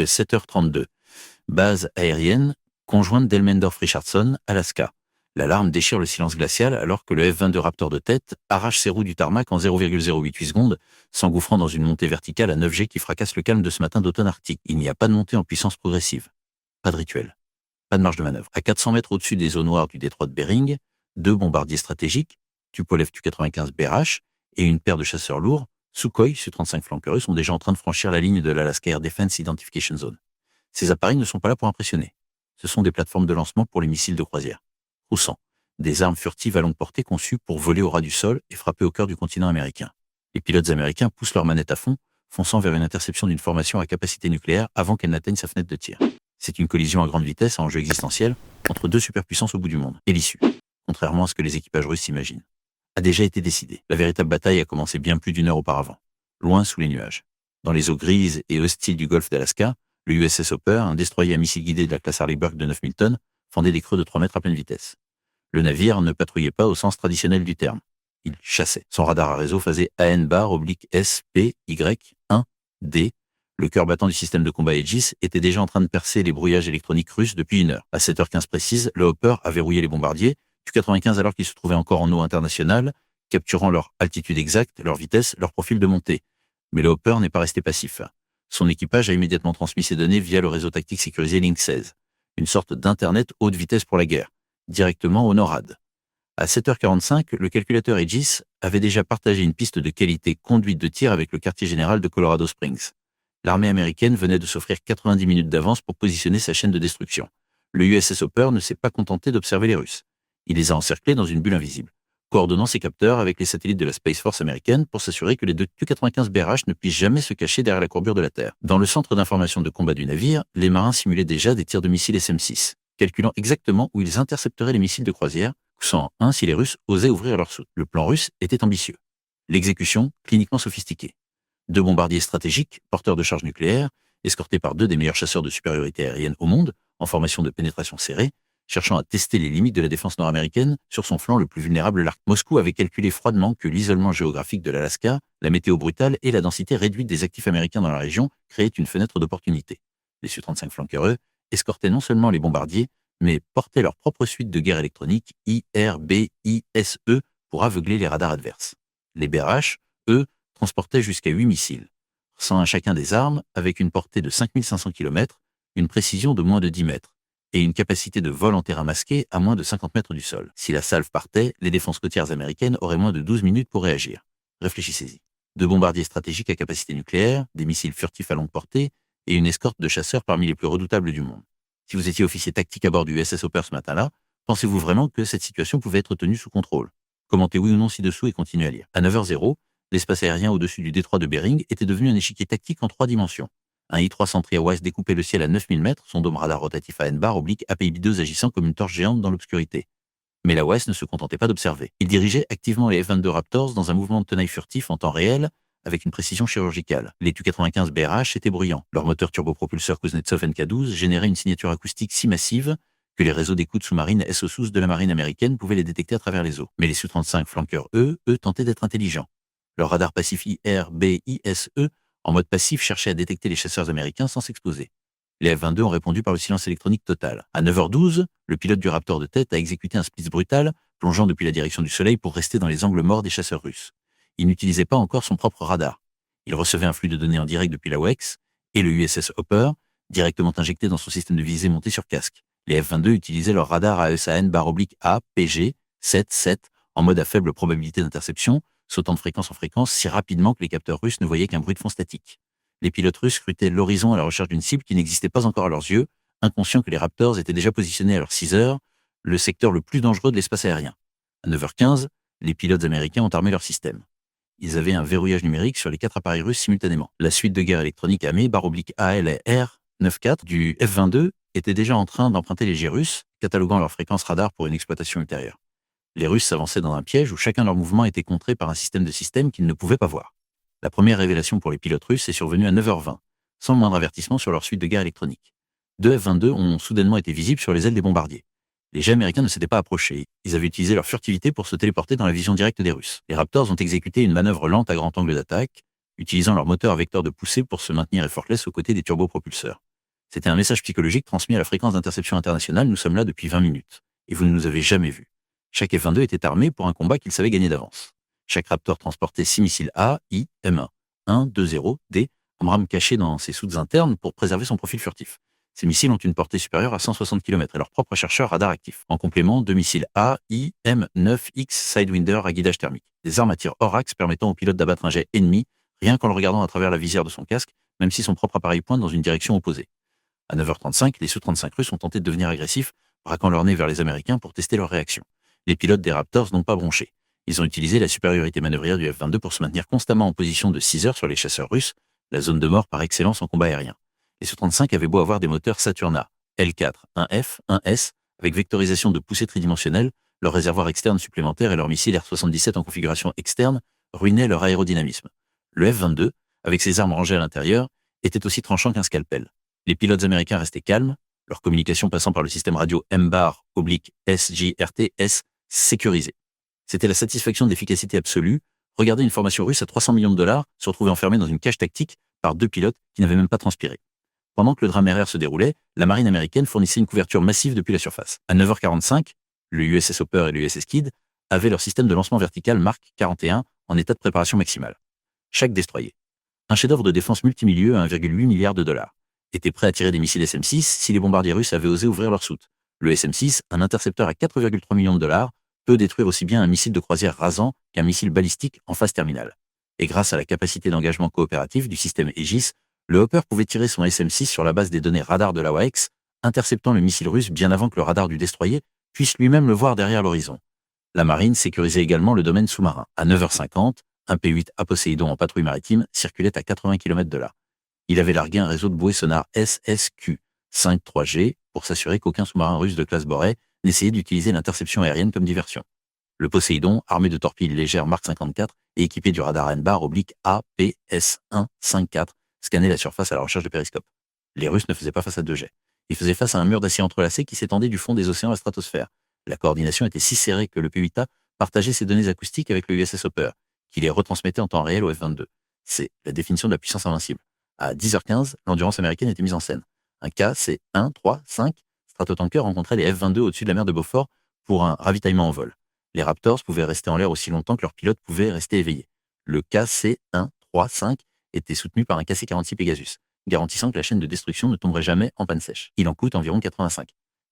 7h32. Base aérienne conjointe d'Elmendorf-Richardson, Alaska. L'alarme déchire le silence glacial alors que le F-22 Raptor de tête arrache ses roues du tarmac en 0,088 secondes, s'engouffrant dans une montée verticale à 9G qui fracasse le calme de ce matin d'automne arctique. Il n'y a pas de montée en puissance progressive. Pas de rituel. Pas de marge de manœuvre. À 400 mètres au-dessus des eaux noires du détroit de Bering, 2 bombardiers stratégiques, Tupolev Tu-95 BRH et une paire de chasseurs lourds, Sukhoi Su-35 flanqueurs sont déjà en train de franchir la ligne de l'Alaska Air Defense Identification Zone. Ces appareils ne sont pas là pour impressionner. Ce sont des plateformes de lancement pour les missiles de croisière. Roussant, des armes furtives à longue portée conçues pour voler au ras du sol et frapper au cœur du continent américain. Les pilotes américains poussent leur manette à fond, fonçant vers une interception d'une formation à capacité nucléaire avant qu'elle n'atteigne sa fenêtre de tir. C'est une collision à grande vitesse à enjeu existentiel entre 2 superpuissances au bout du monde. Et l'issue, contrairement à ce que les équipages russes s'imaginent, a déjà été décidée. La véritable bataille a commencé bien plus d'1 heure auparavant, loin sous les nuages. Dans les eaux grises et hostiles du golfe d'Alaska, le USS Hopper, un destroyer à missile guidé de la classe Harley Burke de 9000 tonnes, fendait des creux de 3 mètres à pleine vitesse. Le navire ne patrouillait pas au sens traditionnel du terme. Il chassait. Son radar à réseau faisait AN/SPY1D. Le cœur battant du système de combat Aegis était déjà en train de percer les brouillages électroniques russes depuis 1 heure. À 7h15 précise, le Hopper a verrouillé les bombardiers, Tu-95 alors qu'ils se trouvaient encore en eau internationale, capturant leur altitude exacte, leur vitesse, leur profil de montée. Mais le Hopper n'est pas resté passif. Son équipage a immédiatement transmis ses données via le réseau tactique sécurisé Link 16, une sorte d'internet haute vitesse pour la guerre, directement au NORAD. À 7h45, le calculateur Aegis avait déjà partagé une piste de qualité conduite de tir avec le quartier général de Colorado Springs. L'armée américaine venait de s'offrir 90 minutes d'avance pour positionner sa chaîne de destruction. Le USS Hopper ne s'est pas contenté d'observer les Russes. Il les a encerclés dans une bulle invisible, coordonnant ses capteurs avec les satellites de la Space Force américaine pour s'assurer que les 2 Tu-95 BRH ne puissent jamais se cacher derrière la courbure de la Terre. Dans le centre d'information de combat du navire, les marins simulaient déjà des tirs de missiles SM-6, calculant exactement où ils intercepteraient les missiles de croisière, poussant si les Russes osaient ouvrir leur soute. Le plan russe était ambitieux. L'exécution, cliniquement sophistiquée. 2 bombardiers stratégiques, porteurs de charges nucléaires, escortés par 2 des meilleurs chasseurs de supériorité aérienne au monde, en formation de pénétration serrée, cherchant à tester les limites de la défense nord-américaine sur son flanc le plus vulnérable, l'Arctique. Moscou avait calculé froidement que l'isolement géographique de l'Alaska, la météo brutale et la densité réduite des actifs américains dans la région créaient une fenêtre d'opportunité. Les Su-35 flanqueurs, eux, escortaient non seulement les bombardiers, mais portaient leur propre suite de guerre électronique IRBISE pour aveugler les radars adverses. Les BRH, eux, transportaient jusqu'à 8 missiles, 100 à chacun des armes, avec une portée de 5500 km, une précision de moins de 10 mètres, et une capacité de vol en terrain masqué à moins de 50 mètres du sol. Si la salve partait, les défenses côtières américaines auraient moins de 12 minutes pour réagir. Réfléchissez-y. 2 bombardiers stratégiques à capacité nucléaire, des missiles furtifs à longue portée, et une escorte de chasseurs parmi les plus redoutables du monde. Si vous étiez officier tactique à bord du USS Hopper ce matin-là, pensez-vous vraiment que cette situation pouvait être tenue sous contrôle? Commentez oui ou non ci-dessous et continuez à lire. À 9h00, l'espace aérien au-dessus du détroit de Bering était devenu un échiquier tactique en 3 dimensions. Un I-300 Triawise découpait le ciel à 9000 mètres, son dôme radar rotatif à N-APIB-2 agissant comme une torche géante dans l'obscurité. Mais la WES ne se contentait pas d'observer. Il dirigeait activement les F-22 Raptors dans un mouvement de tenaille furtif en temps réel, avec une précision chirurgicale. Les Tu-95 BRH étaient bruyants. Leur moteur turbopropulseur Kuznetsov NK-12 générait une signature acoustique si massive que les réseaux d'écoute sous-marine SO-12 de la marine américaine pouvaient les détecter à travers les eaux. Mais les Su-35 flanqueurs, eux, tentaient d'être intelligents. Leur radar passif IRBISE, en mode passif, cherchait à détecter les chasseurs américains sans s'exposer. Les F-22 ont répondu par le silence électronique total. À 9h12, le pilote du Raptor de tête a exécuté un splitz brutal, plongeant depuis la direction du soleil pour rester dans les angles morts des chasseurs russes. Il n'utilisait pas encore son propre radar. Il recevait un flux de données en direct depuis la WEX et le USS Hopper, directement injecté dans son système de visée monté sur casque. Les F-22 utilisaient leur radar AESAN/A-PG-77 en mode à faible probabilité d'interception, sautant de fréquence en fréquence si rapidement que les capteurs russes ne voyaient qu'un bruit de fond statique. Les pilotes russes scrutaient l'horizon à la recherche d'une cible qui n'existait pas encore à leurs yeux, inconscients que les Raptors étaient déjà positionnés à leurs 6 heures, le secteur le plus dangereux de l'espace aérien. À 9h15, les pilotes américains ont armé leur système. Ils avaient un verrouillage numérique sur les 4 appareils russes simultanément. La suite de guerre électronique AME/ALR-94 du F-22 était déjà en train d'emprunter les jets russes, cataloguant leur fréquence radar pour une exploitation ultérieure. Les Russes s'avançaient dans un piège où chacun de leurs mouvements était contré par un système de systèmes qu'ils ne pouvaient pas voir. La première révélation pour les pilotes russes est survenue à 9h20, sans le moindre avertissement sur leur suite de guerre électronique. 2 F-22 ont soudainement été visibles sur les ailes des bombardiers. Les jets américains ne s'étaient pas approchés. Ils avaient utilisé leur furtivité pour se téléporter dans la vision directe des Russes. Les Raptors ont exécuté une manœuvre lente à grand angle d'attaque, utilisant leur moteur à vecteur de poussée pour se maintenir effortless aux côtés des turbopropulseurs. C'était un message psychologique transmis à la fréquence d'interception internationale. Nous sommes là depuis 20 minutes. Et vous ne nous avez jamais vus. Chaque F-22 était armé pour un combat qu'il savait gagner d'avance. Chaque Raptor transportait 6 missiles A, I, M1, 1, 2, 0, D, Amram cachés dans ses soutes internes pour préserver son profil furtif. Ces missiles ont une portée supérieure à 160 km et leur propre chercheur radar actif. En complément, 2 missiles A, I, M9X Sidewinder à guidage thermique. Des armes à tir hors axe permettant au pilote d'abattre un jet ennemi rien qu'en le regardant à travers la visière de son casque, même si son propre appareil pointe dans une direction opposée. À 9h35, les Su-35 russes ont tenté de devenir agressifs, braquant leur nez vers les Américains pour tester leur réaction. Les pilotes des Raptors n'ont pas bronché. Ils ont utilisé la supériorité manœuvrière du F-22 pour se maintenir constamment en position de 6 heures sur les chasseurs russes, la zone de mort par excellence en combat aérien. Les Su-35 avaient beau avoir des moteurs Saturna, L4, 1F, 1S, avec vectorisation de poussée tridimensionnelle, leurs réservoirs externes supplémentaires et leurs missiles R-77 en configuration externe ruinaient leur aérodynamisme. Le F-22, avec ses armes rangées à l'intérieur, était aussi tranchant qu'un scalpel. Les pilotes américains restaient calmes, leur communication passant par le système radio M-SJRTS sécurisé. C'était la satisfaction de l'efficacité absolue. Regarder une formation russe à 300 millions de dollars se retrouver enfermée dans une cage tactique par 2 pilotes qui n'avaient même pas transpiré. Pendant que le drame RR se déroulait, la marine américaine fournissait une couverture massive depuis la surface. À 9h45, le USS Hopper et le USS Kidd avaient leur système de lancement vertical Mark 41 en état de préparation maximale. Chaque destroyer, un chef-d'œuvre de défense multimilieu à 1,8 milliard de dollars, était prêt à tirer des missiles SM-6 si les bombardiers russes avaient osé ouvrir leur soute. Le SM-6, un intercepteur à 4,3 millions de dollars, peut détruire aussi bien un missile de croisière rasant qu'un missile balistique en phase terminale. Et grâce à la capacité d'engagement coopératif du système Aegis, le Hopper pouvait tirer son SM-6 sur la base des données radar de l'AWACS, interceptant le missile russe bien avant que le radar du destroyer puisse lui-même le voir derrière l'horizon. La marine sécurisait également le domaine sous-marin. À 9h50, un P-8 à Poséidon en patrouille maritime circulait à 80 km de là. Il avait largué un réseau de bouées sonars SSQ 5-3G pour s'assurer qu'aucun sous-marin russe de classe Boré n'essayait d'utiliser l'interception aérienne comme diversion. Le Poséidon, armé de torpilles légères Mark 54 et équipé du radar APS-154, scannait la surface à la recherche de périscopes. Les Russes ne faisaient pas face à 2 jets. Ils faisaient face à un mur d'acier entrelacé qui s'étendait du fond des océans à la stratosphère. La coordination était si serrée que le P-8A partageait ses données acoustiques avec le USS Hopper, qui les retransmettait en temps réel au F-22. C'est la définition de la puissance invincible. À 10h15, l'endurance américaine était mise en scène. Un KC-1, 3, 5 stratotanker rencontrait les F-22 au-dessus de la mer de Beaufort pour un ravitaillement en vol. Les Raptors pouvaient rester en l'air aussi longtemps que leurs pilotes pouvaient rester éveillés. Le KC-1, 3, 5 était soutenu par un KC-46 Pegasus, garantissant que la chaîne de destruction ne tomberait jamais en panne sèche. Il en coûte environ 85.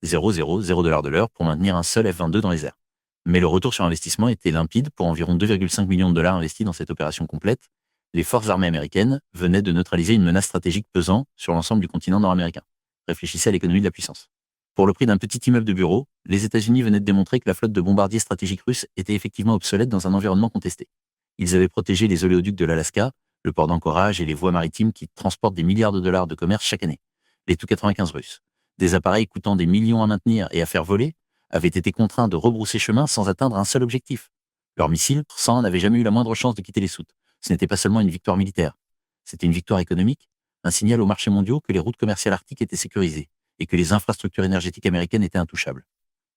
0,000 $ de l'heure pour maintenir un seul F-22 dans les airs. Mais le retour sur investissement était limpide pour environ 2,5 millions de dollars investis dans cette opération complète. Les forces armées américaines venaient de neutraliser une menace stratégique pesant sur l'ensemble du continent nord-américain. Réfléchissez à l'économie de la puissance. Pour le prix d'un petit immeuble de bureau, les États-Unis venaient de démontrer que la flotte de bombardiers stratégiques russes était effectivement obsolète dans un environnement contesté. Ils avaient protégé les oléoducs de l'Alaska, le port d'Anchorage et les voies maritimes qui transportent des milliards de dollars de commerce chaque année. Les Tu-95 russes, des appareils coûtant des millions à maintenir et à faire voler, avaient été contraints de rebrousser chemin sans atteindre un seul objectif. Leurs missiles, 100, n'avaient jamais eu la moindre chance de quitter les soutes. Ce n'était pas seulement une victoire militaire. C'était une victoire économique, un signal aux marchés mondiaux que les routes commerciales arctiques étaient sécurisées et que les infrastructures énergétiques américaines étaient intouchables.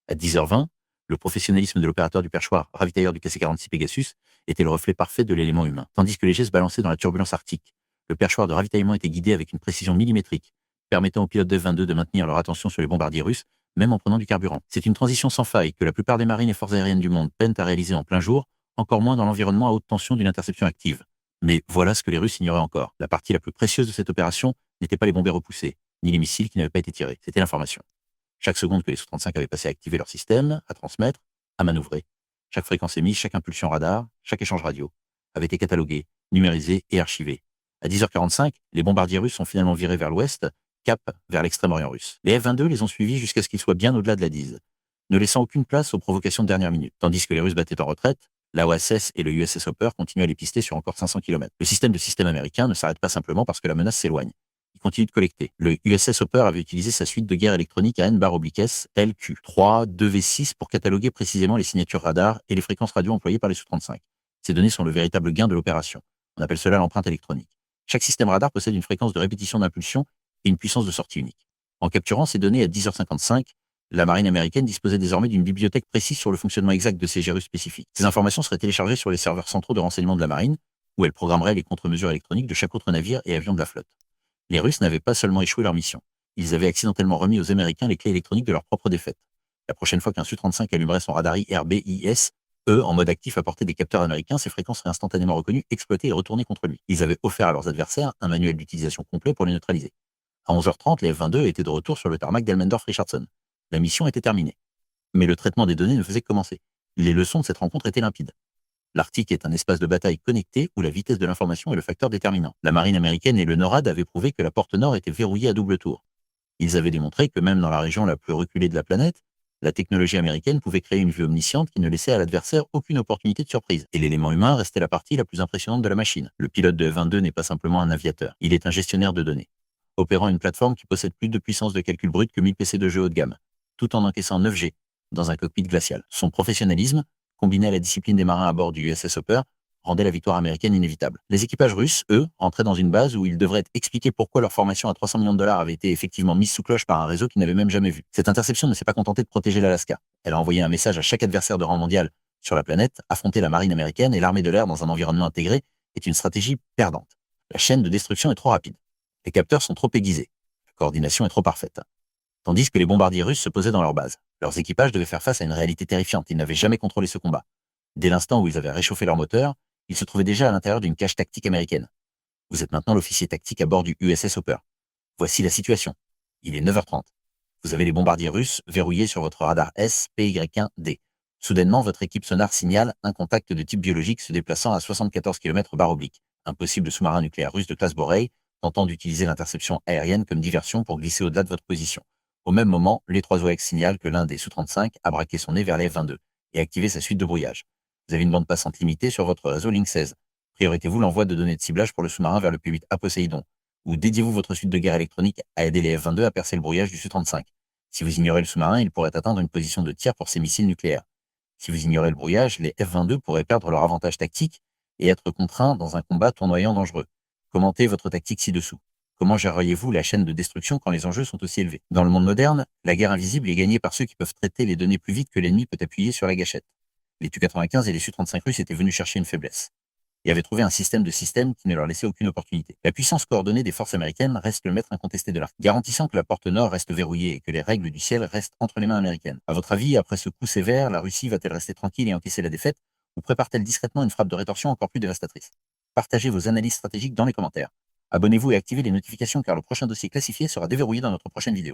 À 10h20, le professionnalisme de l'opérateur du perchoir, ravitailleur du KC-46 Pegasus, était le reflet parfait de l'élément humain. Tandis que les jets se balançaient dans la turbulence arctique, le perchoir de ravitaillement était guidé avec une précision millimétrique, permettant aux pilotes de F-22 de maintenir leur attention sur les bombardiers russes, même en prenant du carburant. C'est une transition sans faille que la plupart des marines et forces aériennes du monde peinent à réaliser en plein jour, encore moins dans l'environnement à haute tension d'une interception active. Mais voilà ce que les Russes ignoraient encore. La partie la plus précieuse de cette opération n'était pas les bombes repoussées, ni les missiles qui n'avaient pas été tirés. C'était l'information. Chaque seconde que les Su-35 avaient passé à activer leur système, à transmettre, à manœuvrer, chaque fréquence émise, chaque impulsion radar, chaque échange radio, avait été catalogué, numérisé et archivé. À 10h45, les bombardiers russes sont finalement virés vers l'ouest, cap vers l'extrême-orient russe. Les F-22 les ont suivis jusqu'à ce qu'ils soient bien au-delà de la Diz, ne laissant aucune place aux provocations de dernière minute. Tandis que les Russes battaient en retraite, l'AOSS et le USS Hopper continuent à les pister sur encore 500 km. Le système américain ne s'arrête pas simplement parce que la menace s'éloigne. Il continue de collecter. Le USS Hopper avait utilisé sa suite de guerre électronique à N/S LQ 3, 2V6 pour cataloguer précisément les signatures radar et les fréquences radio employées par les Su-35. Ces données sont le véritable gain de l'opération. On appelle cela l'empreinte électronique. Chaque système radar possède une fréquence de répétition d'impulsion et une puissance de sortie unique. En capturant ces données à 10h55, la marine américaine disposait désormais d'une bibliothèque précise sur le fonctionnement exact de ces jets russes spécifiques. Ces informations seraient téléchargées sur les serveurs centraux de renseignement de la marine, où elle programmerait les contre-mesures électroniques de chaque autre navire et avion de la flotte. Les Russes n'avaient pas seulement échoué leur mission, Ils avaient accidentellement remis aux Américains les clés électroniques de leur propre défaite. La prochaine fois qu'un Su-35 allumerait son radar IRBIS, en mode actif, apportait des capteurs américains, ces fréquences seraient instantanément reconnues, exploitées et retournées contre lui. Ils avaient offert à leurs adversaires un manuel d'utilisation complet pour les neutraliser. À 11h30, les F-22 étaient de retour sur le tarmac d'Elmendorf-Richardson. La mission était terminée. Mais le traitement des données ne faisait que commencer. Les leçons de cette rencontre étaient limpides. L'Arctique est un espace de bataille connecté où la vitesse de l'information est le facteur déterminant. La marine américaine et le NORAD avaient prouvé que la porte nord était verrouillée à double tour. Ils avaient démontré que même dans la région la plus reculée de la planète, la technologie américaine pouvait créer une vue omnisciente qui ne laissait à l'adversaire aucune opportunité de surprise. Et l'élément humain restait la partie la plus impressionnante de la machine. Le pilote de F-22 n'est pas simplement un aviateur, il est un gestionnaire de données, opérant une plateforme qui possède plus de puissance de calcul brut que 1000 PC de jeu haut de gamme, tout en encaissant 9G dans un cockpit glacial. Son professionnalisme, combiné à la discipline des marins à bord du USS Hopper, rendait la victoire américaine inévitable. Les équipages russes, eux, entraient dans une base où ils devraient expliquer pourquoi leur formation à 300 millions de dollars avait été effectivement mise sous cloche par un réseau qu'ils n'avaient même jamais vu. Cette interception ne s'est pas contentée de protéger l'Alaska. Elle a envoyé un message à chaque adversaire de rang mondial sur la planète: affronter la marine américaine et l'armée de l'air dans un environnement intégré est une stratégie perdante. La chaîne de destruction est trop rapide. Les capteurs sont trop aiguisés. La coordination est trop parfaite. Tandis que les bombardiers russes se posaient dans leur base. Leurs équipages devaient faire face à une réalité terrifiante. Ils n'avaient jamais contrôlé ce combat. Dès l'instant où ils avaient réchauffé leur moteur, ils se trouvaient déjà à l'intérieur d'une cage tactique américaine. Vous êtes maintenant l'officier tactique à bord du USS Hopper. Voici la situation. Il est 9h30. Vous avez les bombardiers russes verrouillés sur votre radar SPY1D. Soudainement, votre équipe sonar signale un contact de type biologique se déplaçant à 74 km/oblique. Un possible sous-marin nucléaire russe de classe Borei tentant d'utiliser l'interception aérienne comme diversion pour glisser au-delà de votre position. Au même moment, les 3 OX signalent que l'un des Su-35 a braqué son nez vers les F-22 et activé sa suite de brouillage. Vous avez une bande passante limitée sur votre réseau Link 16. Priorisez-vous l'envoi de données de ciblage pour le sous-marin vers le P8A Poséidon, ou dédiez-vous votre suite de guerre électronique à aider les F-22 à percer le brouillage du Su-35. Si vous ignorez le sous-marin, il pourrait atteindre une position de tir pour ses missiles nucléaires. Si vous ignorez le brouillage, les F-22 pourraient perdre leur avantage tactique et être contraints dans un combat tournoyant dangereux. Commentez votre tactique ci-dessous. Comment géreriez-vous la chaîne de destruction quand les enjeux sont aussi élevés? Dans le monde moderne, la guerre invisible est gagnée par ceux qui peuvent traiter les données plus vite que l'ennemi peut appuyer sur la gâchette. Les Tu-95 et les Su-35 russes étaient venus chercher une faiblesse et avaient trouvé un système de systèmes qui ne leur laissait aucune opportunité. La puissance coordonnée des forces américaines reste le maître incontesté de l'arc, garantissant que la porte nord reste verrouillée et que les règles du ciel restent entre les mains américaines. À votre avis, après ce coup sévère, la Russie va-t-elle rester tranquille et encaisser la défaite, ou prépare-t-elle discrètement une frappe de rétorsion encore plus dévastatrice? Partagez vos analyses stratégiques dans les commentaires. Abonnez-vous et activez les notifications car le prochain dossier classifié sera déverrouillé dans notre prochaine vidéo.